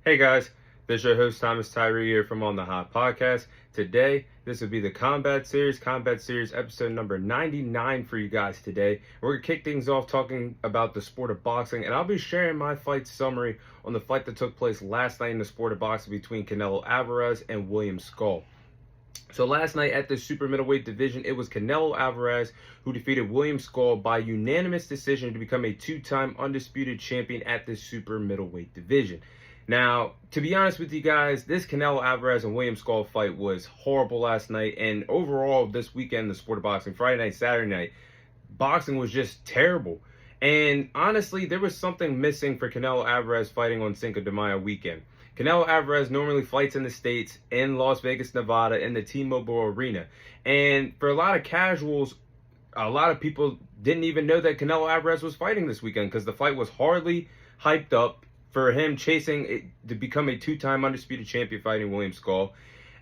Hey guys, this is your host Thomas Tyree here from On the Hot Podcast. Today, this will be the Combat Series episode number 99 for you guys today. We're going to kick things off talking about the sport of boxing, and I'll be sharing my fight summary on the fight that took place last night in the sport of boxing between Canelo Alvarez and William Scull. So last night at the super middleweight division, it was Canelo Alvarez who defeated William Scull by unanimous decision to become a two-time undisputed champion at the super middleweight division. Now, to be honest with you guys, this Canelo Alvarez and William Scull fight was horrible last night, and overall this weekend, the sport of boxing, Friday night, Saturday night, boxing was just terrible. And honestly, there was something missing for Canelo Alvarez fighting on Cinco de Mayo weekend. Canelo Alvarez normally fights in the States, in Las Vegas, Nevada, in the T-Mobile Arena. And for a lot of casuals, a lot of people didn't even know that Canelo Alvarez was fighting this weekend because the fight was hardly hyped up for him chasing to become a two-time undisputed champion fighting William Scull.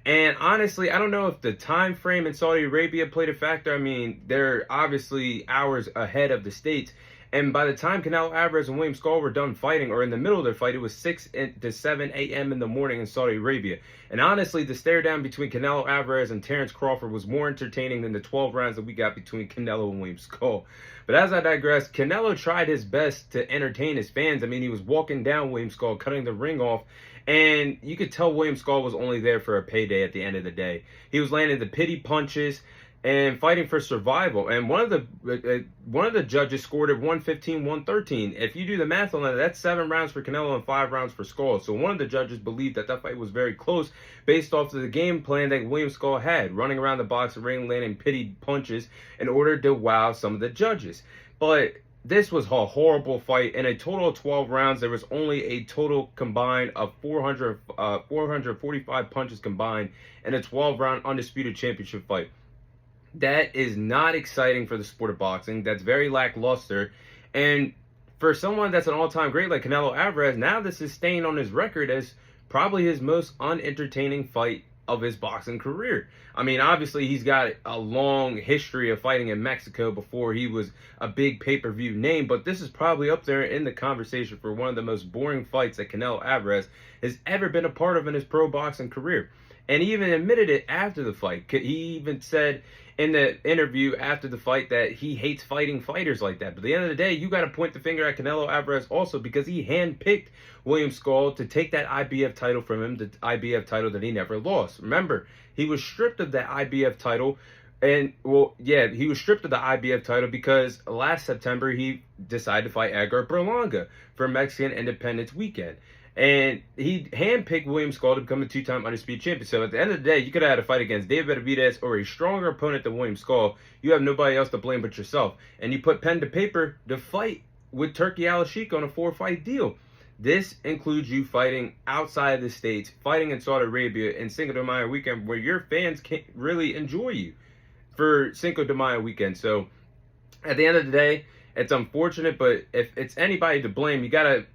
And honestly, I don't know if the time frame in Saudi Arabia played a factor. I mean, they're obviously hours ahead of the States. And by the time Canelo Alvarez and William Scull were done fighting, or in the middle of their fight, it was 6 to 7 a.m. in the morning in Saudi Arabia. And honestly, the stare down between Canelo Alvarez and Terrence Crawford was more entertaining than the 12 rounds that we got between Canelo and William Scull. But as I digress, Canelo tried his best to entertain his fans. I mean, he was walking down William Scull, cutting the ring off, and you could tell William Scull was only there for a payday at the end of the day. He was landing the pity punches and fighting for survival. And one of the judges scored it 115-113. If you do the math on that, that's 7 rounds for Canelo and 5 rounds for Scull. So one of the judges believed that that fight was very close based off of the game plan that William Scull had, running around the boxing ring, landing pity punches in order to wow some of the judges. But this was a horrible fight. In a total of 12 rounds, there was only a total combined of 445 punches combined in a 12-round undisputed championship fight. That is not exciting for the sport of boxing. That's very lackluster. And for someone that's an all-time great like Canelo Alvarez, now this is staying on his record as probably his most unentertaining fight of his boxing career. I mean, obviously, he's got a long history of fighting in Mexico before he was a big pay-per-view name, but this is probably up there in the conversation for one of the most boring fights that Canelo Alvarez has ever been a part of in his pro boxing career. And he even admitted it after the fight. He even said in the interview after the fight that he hates fighting fighters like that. But at the end of the day, you got to point the finger at Canelo Alvarez also because he handpicked William Scull to take that IBF title from him, the IBF title that he never lost. Remember, he was stripped of that IBF title. And, he was stripped of the IBF title because last September he decided to fight Edgar Berlanga for Mexican Independence Weekend. And he handpicked William Scull to become a two-time undisputed champion. So at the end of the day, you could have had a fight against David Benavidez or a stronger opponent than William Scull. You have nobody else to blame but yourself. And you put pen to paper to fight with Turki Al-Sheikh on a 4-fight deal. This includes you fighting outside of the States, fighting in Saudi Arabia in Cinco de Mayo weekend where your fans can't really enjoy you for Cinco de Mayo weekend. So at the end of the day, it's unfortunate, but if it's anybody to blame, you got to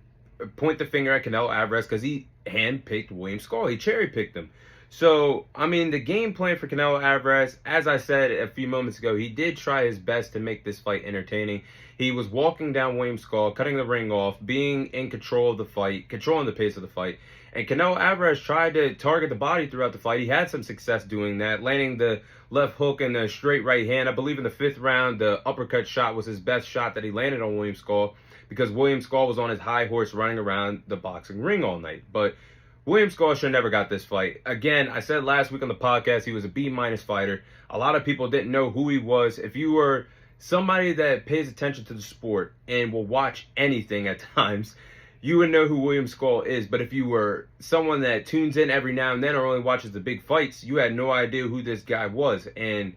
point the finger at Canelo Alvarez because he handpicked William Scull. He cherry-picked him. So, I mean, the game plan for Canelo Alvarez, as I said a few moments ago, he did try his best to make this fight entertaining. He was walking down William Scull, cutting the ring off, being in control of the fight, controlling the pace of the fight. And Canelo Alvarez tried to target the body throughout the fight. He had some success doing that, landing the left hook and the straight right hand. I believe in the 5th round, the uppercut shot was his best shot that he landed on William Scull, because William Scull was on his high horse running around the boxing ring all night. But William Scull should have never got this fight. Again, I said last week on the podcast, he was a B-minus fighter. A lot of people didn't know who he was. If you were somebody that pays attention to the sport and will watch anything at times, you would know who William Scull is. But if you were someone that tunes in every now and then or only watches the big fights, you had no idea who this guy was. And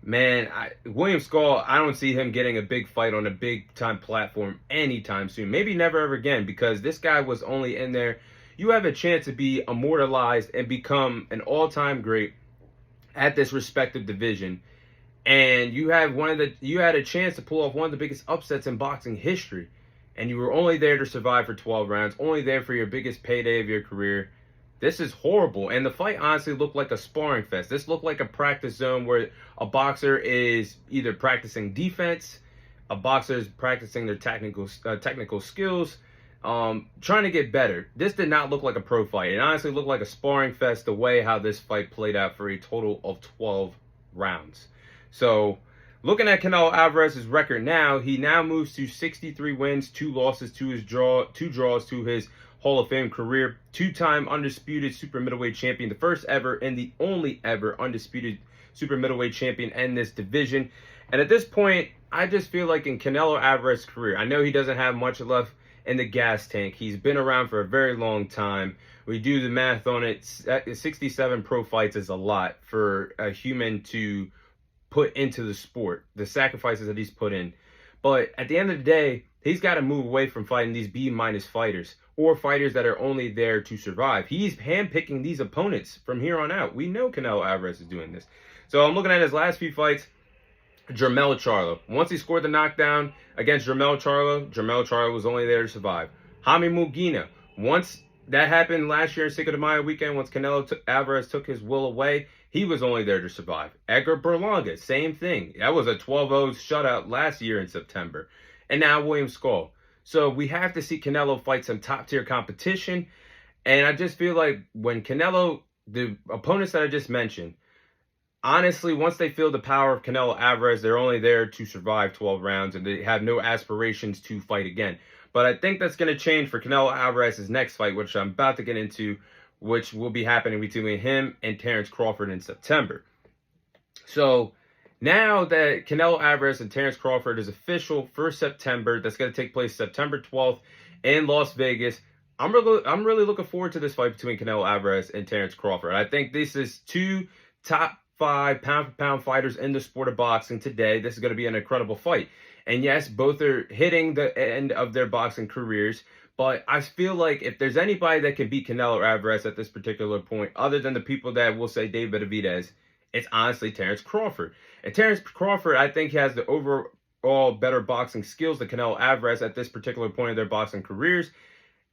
man, William Scull, I don't see him getting a big fight on a big-time platform anytime soon. Maybe never ever again, because this guy was only in there. You have a chance to be immortalized and become an all-time great at this respective division. And you had a chance to pull off one of the biggest upsets in boxing history. And you were only there to survive for 12 rounds, only there for your biggest payday of your career. This is horrible. And the fight honestly looked like a sparring fest. This looked like a practice zone where a boxer is either practicing defense, a boxer is practicing their technical skills. trying to get better. This did not look like a pro fight. It honestly looked like a sparring fest the way how this fight played out for a total of 12 rounds. So, looking at Canelo Alvarez's record now, he now moves to 63 wins, 2 losses to his two draws to his Hall of Fame career, 2-time undisputed super middleweight champion, the first ever and the only ever undisputed super middleweight champion in this division. And at this point, I just feel like in Canelo Alvarez's career, I know he doesn't have much left in the gas tank. He's been around for a very long time. We do the math on it, 67 pro fights is a lot for a human to put into the sport, the sacrifices that he's put in. But at the end of the day, he's got to move away from fighting these B-minus fighters or fighters that are only there to survive. He's handpicking these opponents from here on out. We know Canelo Alvarez is doing this. So I'm looking at his last few fights. Jermell Charlo. Once he scored the knockdown against Jermell Charlo was only there to survive. Jaime Mugina. Once that happened last year in Cinco de Mayo weekend, once Alvarez took his will away, he was only there to survive. Edgar Berlanga, same thing. That was a 12-0 shutout last year in September. And now William Scull. So we have to see Canelo fight some top-tier competition. And I just feel like when Canelo, the opponents that I just mentioned, honestly, once they feel the power of Canelo Alvarez, they're only there to survive 12 rounds and they have no aspirations to fight again. But I think that's going to change for Canelo Alvarez's next fight, which I'm about to get into, which will be happening between him and Terence Crawford in September. So now that Canelo Alvarez and Terence Crawford is official for September, that's going to take place September 12th in Las Vegas. I'm really looking forward to this fight between Canelo Alvarez and Terence Crawford. I think this is two top 5 pound-for-pound fighters in the sport of boxing today. This is going to be an incredible fight. And yes, both are hitting the end of their boxing careers. But I feel like if there's anybody that can beat Canelo Alvarez at this particular point, other than the people that will say David Benavidez, it's honestly Terence Crawford. And Terence Crawford, I think, has the overall better boxing skills than Canelo Alvarez at this particular point in their boxing careers.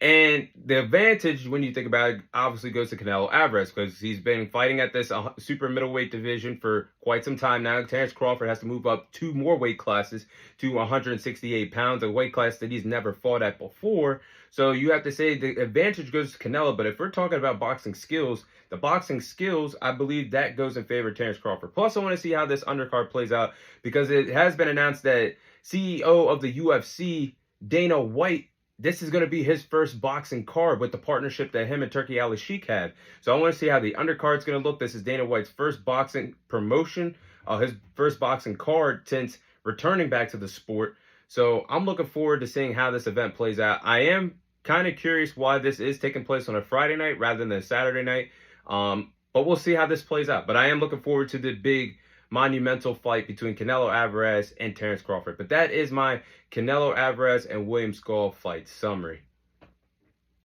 And the advantage, when you think about it, obviously goes to Canelo Alvarez because he's been fighting at this super middleweight division for quite some time now. Terence Crawford has to move up 2 more weight classes to 168 pounds, a weight class that he's never fought at before. So you have to say the advantage goes to Canelo. But if we're talking about boxing skills, the boxing skills, I believe that goes in favor of Terence Crawford. Plus, I want to see how this undercard plays out because it has been announced that CEO of the UFC, Dana White, this is going to be his first boxing card with the partnership that him and Turki Al-Sheikh have. So I want to see how the undercard's going to look. This is Dana White's first boxing promotion, his first boxing card since returning back to the sport. So I'm looking forward to seeing how this event plays out. I am kind of curious why this is taking place on a Friday night rather than a Saturday night. But we'll see how this plays out. But I am looking forward to the big monumental fight between Canelo Alvarez and Terence Crawford. But that is my Canelo Alvarez and William Scull fight summary.